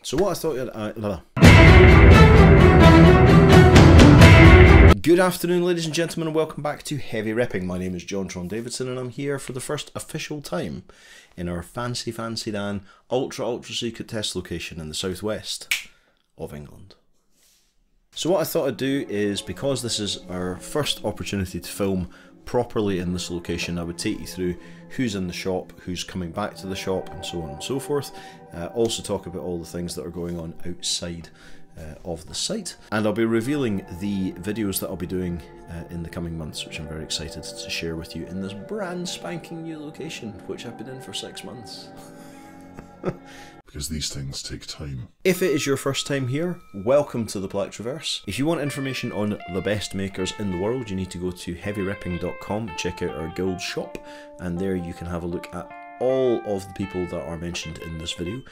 So what I thought Good afternoon, ladies and gentlemen, and welcome back to Heavy Repping. My name is John Tron Davidson, and I'm here for the first official time in our fancy Dan ultra secret test location in the southwest of England. So what I thought I'd do is, because this is our first opportunity to film properly in this location, I would take you through who's in the shop, who's coming back to the shop, and so on and so forth. Also talk about all the things that are going on outside of the site, and I'll be revealing the videos that I'll be doing in the coming months, which I'm very excited to share with you in this brand spanking new location, which I've been in for 6 months. Because these things take time. If it is your first time here, welcome to the Plectroverse. If you want information on the best makers in the world, you need to go to heavyrepping.com and check out our guild shop, and there you can have a look at all of the people that are mentioned in this video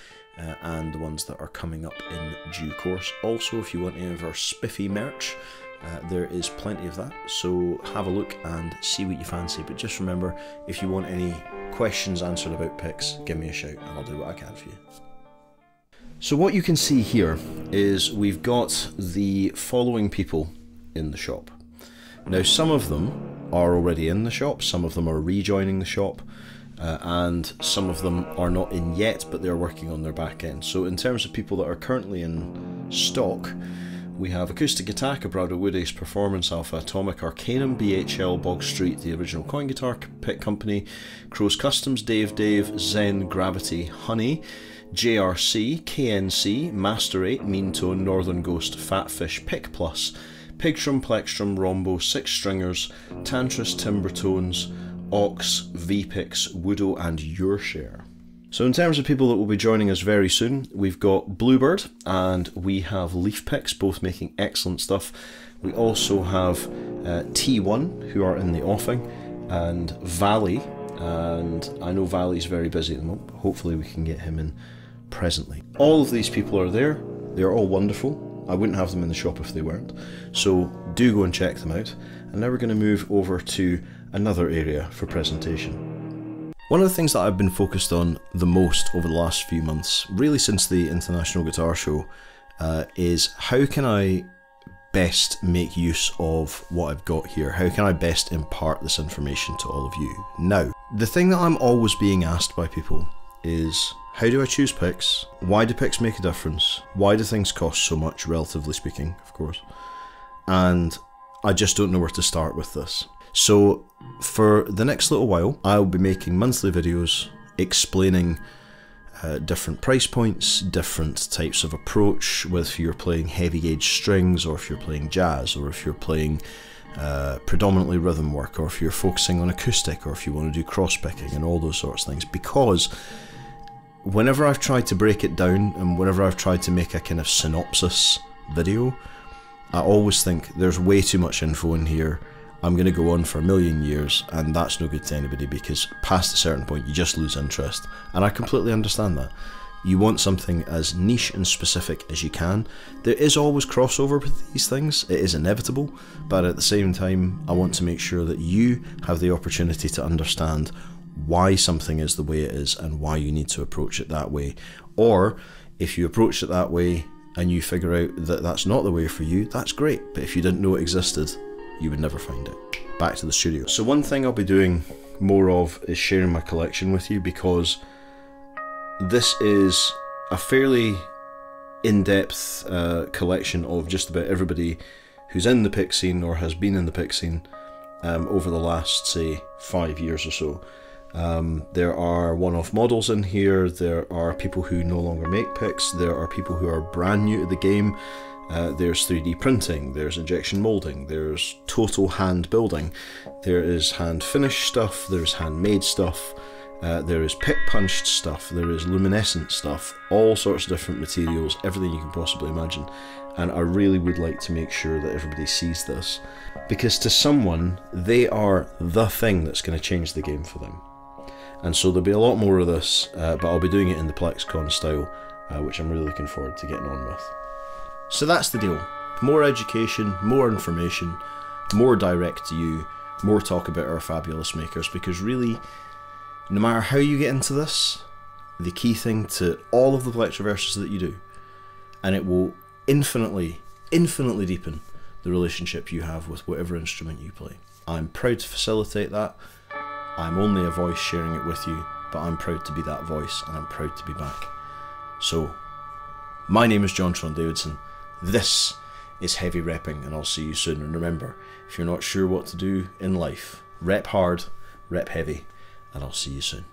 and the ones that are coming up in due course. Also, if you want any of our spiffy merch, there is plenty of that, so have a look and see what you fancy. But just remember, if you want any questions answered about picks, give me a shout and I'll do what I can for you. So what you can see here is we've got the following people in the shop. Now, some of them are already in the shop, some of them are rejoining the shop, and some of them are not in yet, but they're working on their back end. So in terms of people that are currently in stock, we have Acoustic Attack, Abrado Wood Ace Performance, Alpha Atomic, Arcanum, BHL, Bog Street, the original coin guitar pick company, Crow's Customs, Dave, Zen, Gravity, Honey, JRC, KNC, Master 8, Mean Tone, Northern Ghost, Fatfish, Pick Plus, Pigtrum, Plectrum, Rombo, Six Stringers, Tantris, Timbertones, Ox, VPix, Woodo, and Your Share. So in terms of people that will be joining us very soon, we've got Bluebird and we have Leaf Picks, both making excellent stuff. We also have T1, who are in the offing, and Valley, and I know Valley's very busy at the moment, but hopefully we can get him in presently. All of these people are there. They're all wonderful. I wouldn't have them in the shop if they weren't. So do go and check them out. And now we're going to move over to another area for presentation. One of the things that I've been focused on the most over the last few months, really since the International Guitar Show, is how can I best make use of what I've got here? How can I best impart this information to all of you? Now, the thing that I'm always being asked by people is, how do I choose picks? Why do picks make a difference? Why do things cost so much, relatively speaking, of course? And I just don't know where to start with this. So for the next little while, I'll be making monthly videos explaining different price points, different types of approach, whether you're playing heavy gauge strings, or if you're playing jazz, or if you're playing predominantly rhythm work, or if you're focusing on acoustic, or if you want to do cross picking and all those sorts of things. Because whenever I've tried to break it down and whenever I've tried to make a kind of synopsis video, I always think there's way too much info in here. I'm going to go on for a million years, and that's no good to anybody, because past a certain point you just lose interest, and I completely understand that. You want something as niche and specific as you can. There is always crossover with these things, it is inevitable, but at the same time I want to make sure that you have the opportunity to understand why something is the way it is and why you need to approach it that way. Or if you approach it that way and you figure out that that's not the way for you, that's great, but if you didn't know it existed, you would never find it. Back to the studio. So one thing I'll be doing more of is sharing my collection with you, because this is a fairly in-depth collection of just about everybody who's in the pick scene or has been in the pick scene over the last, say, 5 years or so. There are one-off models in here, there are people who no longer make picks, there are people who are brand new to the game. There's 3D printing, there's injection molding, there's total hand building, there is hand finished stuff, there's handmade stuff, there is pick punched stuff, there is luminescent stuff, all sorts of different materials, everything you can possibly imagine. And I really would like to make sure that everybody sees this, because to someone, they are the thing that's going to change the game for them. And so there'll be a lot more of this, but I'll be doing it in the PlexCon style, which I'm really looking forward to getting on with. So that's the deal. More education, more information, more direct to you, more talk about our fabulous makers, because really, no matter how you get into this, the key thing to all of the Plectroverses that you do and it will infinitely deepen the relationship you have with whatever instrument you play. I'm proud to facilitate that. I'm only a voice sharing it with you, but I'm proud to be that voice, and I'm proud to be back. So, my name is John Tron Davidson. This is Heavy Repping, and I'll see you soon. And remember, if you're not sure what to do in life, rep hard, rep heavy, and I'll see you soon.